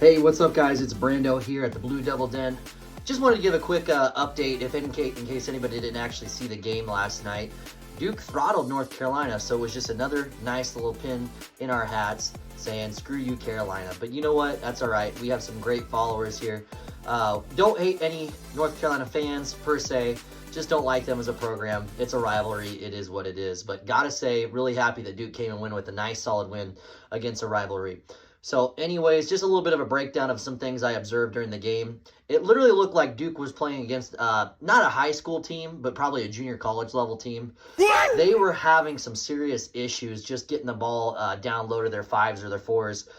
Hey, what's up, guys? It's Brando here at the Blue Devil Den. Just wanted to give a quick update if in case anybody didn't actually see the game last night. Duke throttled North Carolina, so it was just another nice little pin in our hats saying, screw you, Carolina. But you know what? That's all right. We have some great followers here. Don't hate any North Carolina fans, per se. Just don't like them as a program. It's a rivalry. It is what it is. But gotta say, really happy that Duke came and win with a nice, solid win against a rivalry. So anyways, just a little bit of a breakdown of some things I observed during the game. It literally looked like Duke was playing against not a high school team, but probably a junior college level team. They were having some serious issues just getting the ball down low to their fives or their fours.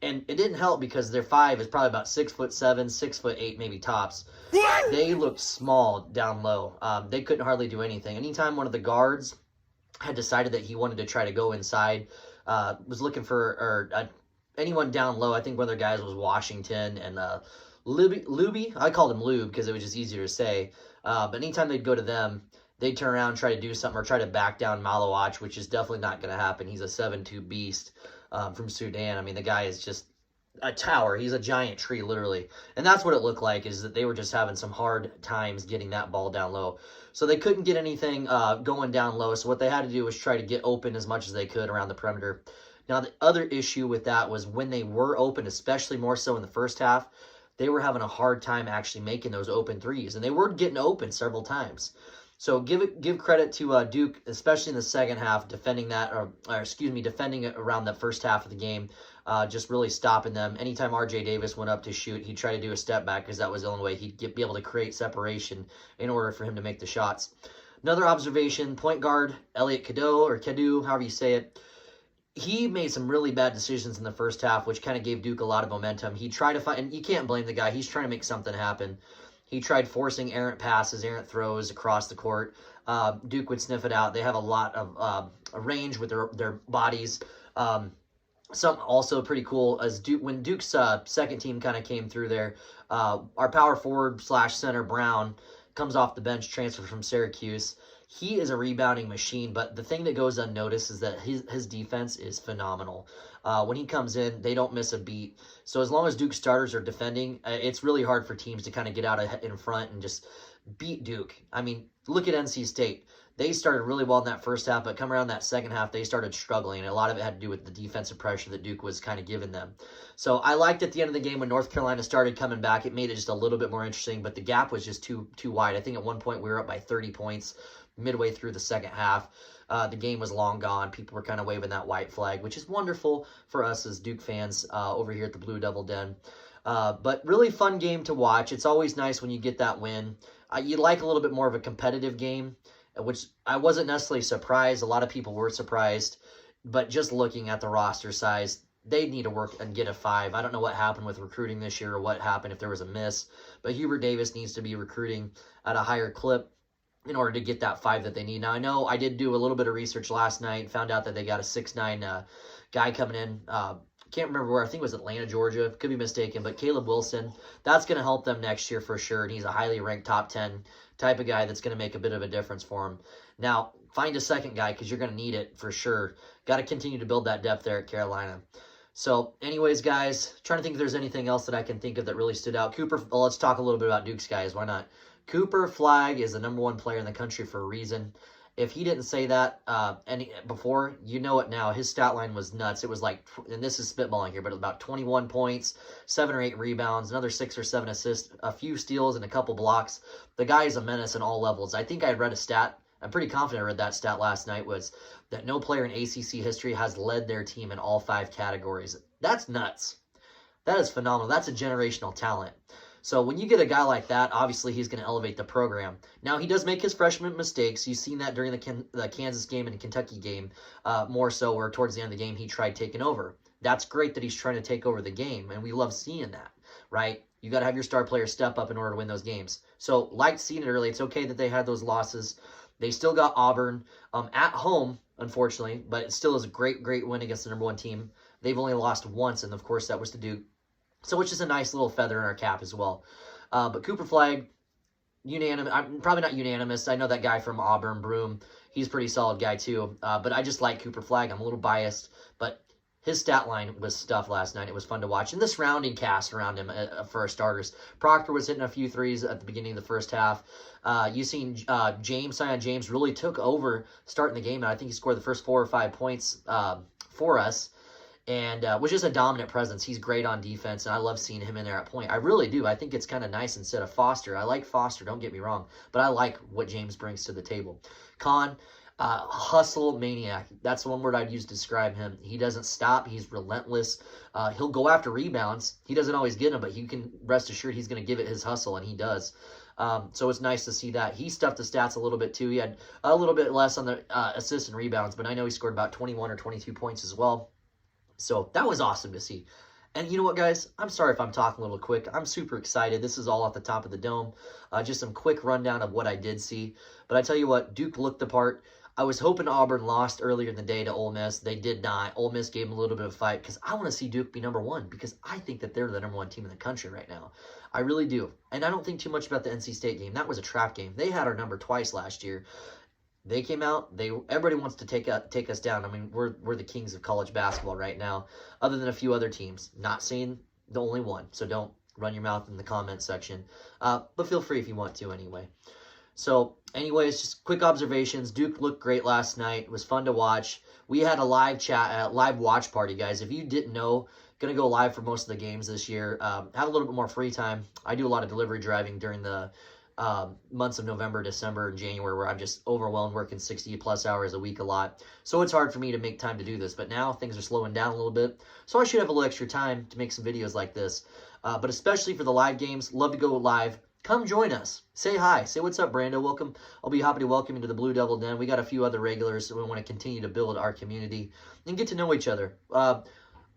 And it didn't help because their five is probably about 6'7", 6'8", maybe tops. They looked small down low. They couldn't hardly do anything. Anytime one of the guards had decided that he wanted to try to go inside, was looking for anyone down low. I think one of their guys was Washington and Luby. I called him Lube because it was just easier to say. But anytime they'd go to them, they'd turn around, try to do something, or try to back down Malawach, which is definitely not going to happen. He's a 7'2" beast from Sudan. I mean, the guy is just a tower. He's a giant tree, literally. And that's what it looked like, is that they were just having some hard times getting that ball down low. So they couldn't get anything going down low. So what they had to do was try to get open as much as they could around the perimeter. Now, the other issue with that was when they were open, especially more so in the first half, they were having a hard time actually making those open threes, and they were getting open several times. So give credit to Duke, especially in the second half, defending that, defending it around the first half of the game, just really stopping them. Anytime R.J. Davis went up to shoot, he'd try to do a step back because that was the only way he'd be able to create separation in order for him to make the shots. Another observation, point guard Elliot Cadeau, however you say it, he made some really bad decisions in the first half, which kind of gave Duke a lot of momentum. He tried to find, and you can't blame the guy. He's trying to make something happen. He tried forcing errant passes, errant throws across the court. Duke would sniff it out. They have a lot of range with their bodies. Something also pretty cool is when Duke's second team kind of came through there, our power forward / center Brown comes off the bench, transferred from Syracuse. He is a rebounding machine, but the thing that goes unnoticed is that his defense is phenomenal. When he comes in, they don't miss a beat. So as long as Duke starters are defending, it's really hard for teams to kind of get out in front and just beat Duke. I mean, look at NC State. They started really well in that first half, but come around that second half, they started struggling, and a lot of it had to do with the defensive pressure that Duke was kind of giving them. So I liked at the end of the game when North Carolina started coming back. It made it just a little bit more interesting, but the gap was just too wide. I think at one point we were up by 30 points midway through the second half. The game was long gone. People were kind of waving that white flag, which is wonderful for us as Duke fans over here at the Blue Devil Den. But really fun game to watch. It's always nice when you get that win. You like a little bit more of a competitive game, which I wasn't necessarily surprised. A lot of people were surprised, but just looking at the roster size, they need to work and get a 5. I don't know what happened with recruiting this year or what happened if there was a miss, but Hubert Davis needs to be recruiting at a higher clip in order to get that 5 that they need. Now, I know I did do a little bit of research last night and found out that they got a 6'9" guy coming in. Can't remember where. I think it was Atlanta, Georgia. Could be mistaken, but Caleb Wilson. That's going to help them next year for sure, and he's a highly ranked top 10 type of guy that's going to make a bit of a difference for him. Now, find a second guy because you're going to need it for sure. Got to continue to build that depth there at Carolina. So, anyways, guys, trying to think if there's anything else that I can think of that really stood out. Let's talk a little bit about Duke's guys. Why not? Cooper Flagg is the #1 player in the country for a reason. If he didn't say that before, you know it now. His stat line was nuts. It was like, and this is spitballing here, but about 21 points, 7 or 8 rebounds, another 6 or 7 assists, a few steals, and a couple blocks. The guy is a menace in all levels. I think I read a stat, I'm pretty confident I read that stat last night, was that no player in ACC history has led their team in all 5 categories. That's nuts. That is phenomenal. That's a generational talent. So when you get a guy like that, obviously he's going to elevate the program. Now, he does make his freshman mistakes. You've seen that during the Kansas game and the Kentucky game, more so where towards the end of the game he tried taking over. That's great that he's trying to take over the game, and we love seeing that, right? You got to have your star players step up in order to win those games. So, like seeing it early, it's okay that they had those losses. They still got Auburn at home, unfortunately, but it still is a great win against the #1 team. They've only lost once, and of course that was to Duke. So it's just a nice little feather in our cap as well. But Cooper Flagg, unanimous. I'm probably not unanimous. I know that guy from Auburn, Broom. He's a pretty solid guy too. But I just like Cooper Flagg. I'm a little biased. But his stat line was stuff last night. It was fun to watch. And the surrounding cast around him for our starters. Proctor was hitting a few threes at the beginning of the first half. You seen Zion James really took over starting the game. And I think he scored the first 4 or 5 points for us. And was just a dominant presence. He's great on defense, and I love seeing him in there at point. I really do. I think it's kind of nice instead of Foster. I like Foster, don't get me wrong, but I like what James brings to the table. Con, hustle maniac. That's the one word I'd use to describe him. He doesn't stop. He's relentless. He'll go after rebounds. He doesn't always get them, but you can rest assured he's going to give it his hustle, and he does. So it's nice to see that. He stuffed the stats a little bit too. He had a little bit less on the assists and rebounds, but I know he scored about 21 or 22 points as well. So that was awesome to see. And you know what, guys? I'm sorry if I'm talking a little quick. I'm super excited. This is all at the top of the dome. Just some quick rundown of what I did see. But I tell you what, Duke looked the part. I was hoping Auburn lost earlier in the day to Ole Miss. They did not. Ole Miss gave them a little bit of a fight because I want to see Duke be number one because I think that they're the number one team in the country right now. I really do. And I don't think too much about the NC State game. That was a trap game. They had our number twice last year. They came out. Everybody wants to take us down. I mean, we're the kings of college basketball right now, other than a few other teams. Not saying the only one, so don't run your mouth in the comment section. But feel free if you want to anyway. So, anyways, just quick observations. Duke looked great last night. It was fun to watch. We had a live watch party, guys. If you didn't know, gonna go live for most of the games this year. Have a little bit more free time. I do a lot of delivery driving during the months of November, December, and January where I'm just overwhelmed working 60 plus hours a week a lot. So it's hard for me to make time to do this, but now things are slowing down a little bit. So I should have a little extra time to make some videos like this. But especially for the live games, love to go live. Come join us. Say hi. Say what's up, Brando. Welcome. I'll be happy to welcome you to the Blue Devil Den. We got a few other regulars, so we want to continue to build our community and get to know each other.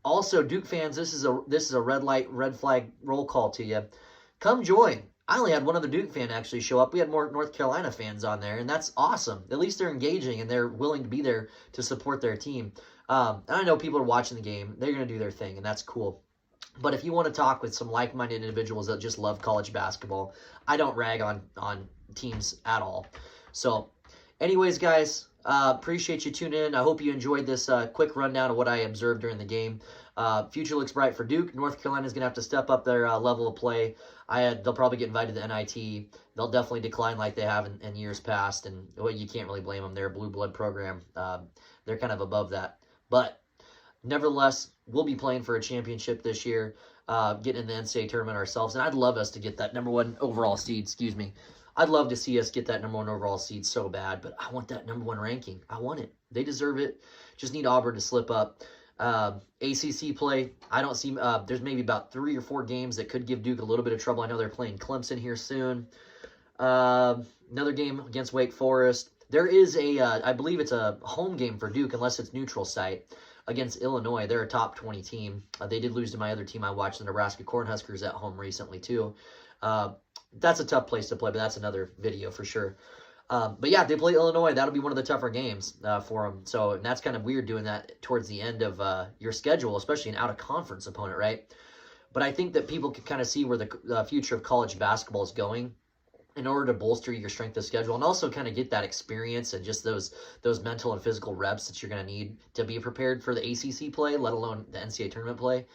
Also, Duke fans, this is a red flag roll call to you. Come join. I only had one other Duke fan actually show up. We had more North Carolina fans on there, and that's awesome. At least they're engaging, and they're willing to be there to support their team. And I know people are watching the game. They're going to do their thing, and that's cool. But if you want to talk with some like-minded individuals that just love college basketball, I don't rag on teams at all. So, anyways, guys, appreciate you tuning in. I hope you enjoyed this quick rundown of what I observed during the game. Future looks bright for Duke. North Carolina's going to have to step up their level of play. They'll probably get invited to NIT. They'll definitely decline like they have in years past, and well, you can't really blame them. They're a blue blood program. They're kind of above that. But nevertheless, we'll be playing for a championship this year, getting in the NCAA tournament ourselves, and I'd love us to get that number one overall seed. I'd love to see us get that number one overall seed so bad, but I want that number one ranking. I want it. They deserve it. Just need Auburn to slip up. ACC play, I don't see, there's maybe about 3 or 4 games that could give Duke a little bit of trouble. I know they're playing Clemson here soon. Another game against Wake Forest. There is I believe it's a home game for Duke, unless it's neutral site, against Illinois. They're a top 20 team. They did lose to my other team I watched, the Nebraska Cornhuskers, at home recently too. That's a tough place to play, but that's another video for sure. But yeah, they play Illinois. That'll be one of the tougher games for them. So, and that's kind of weird doing that towards the end of your schedule, especially an out-of-conference opponent, right? But I think that people can kind of see where the future of college basketball is going in order to bolster your strength of schedule and also kind of get that experience and just those mental and physical reps that you're going to need to be prepared for the ACC play, let alone the NCAA tournament play.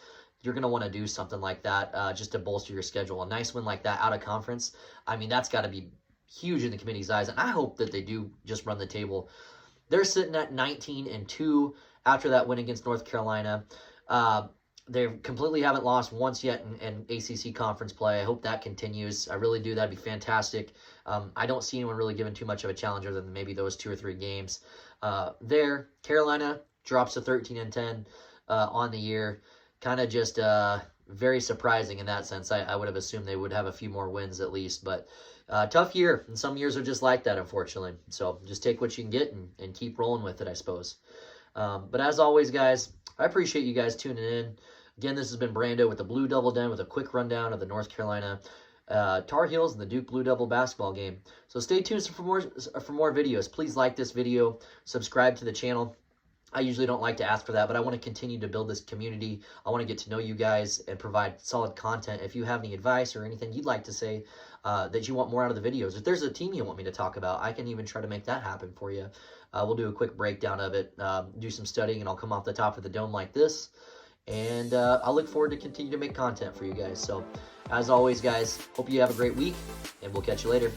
You're going to want to do something like that just to bolster your schedule. A nice win like that out of conference, I mean, that's got to be huge in the committee's eyes, and I hope that they do just run the table. They're sitting at 19-2 after that win against North Carolina. They completely haven't lost once yet in ACC conference play. I hope that continues. I really do. That'd be fantastic. I don't see anyone really giving too much of a challenge other than maybe those 2 or 3 games. Carolina drops to 13-10 on the year. Kind of just very surprising in that sense. I would have assumed they would have a few more wins at least, but tough year, and some years are just like that, unfortunately. So just take what you can get and keep rolling with it, I suppose. But as always, guys, I appreciate you guys tuning in. Again, this has been Brando with the Blue Devil Den with a quick rundown of the North Carolina Tar Heels and the Duke Blue Devil basketball game. So stay tuned for more videos. Please like this video, subscribe to the channel. I usually don't like to ask for that, but I want to continue to build this community. I want to get to know you guys and provide solid content. If you have any advice or anything you'd like to say that you want more out of the videos, if there's a team you want me to talk about, I can even try to make that happen for you. We'll do a quick breakdown of it, do some studying, and I'll come off the top of the dome like this. And I look forward to continue to make content for you guys. So, as always, guys, hope you have a great week, and we'll catch you later.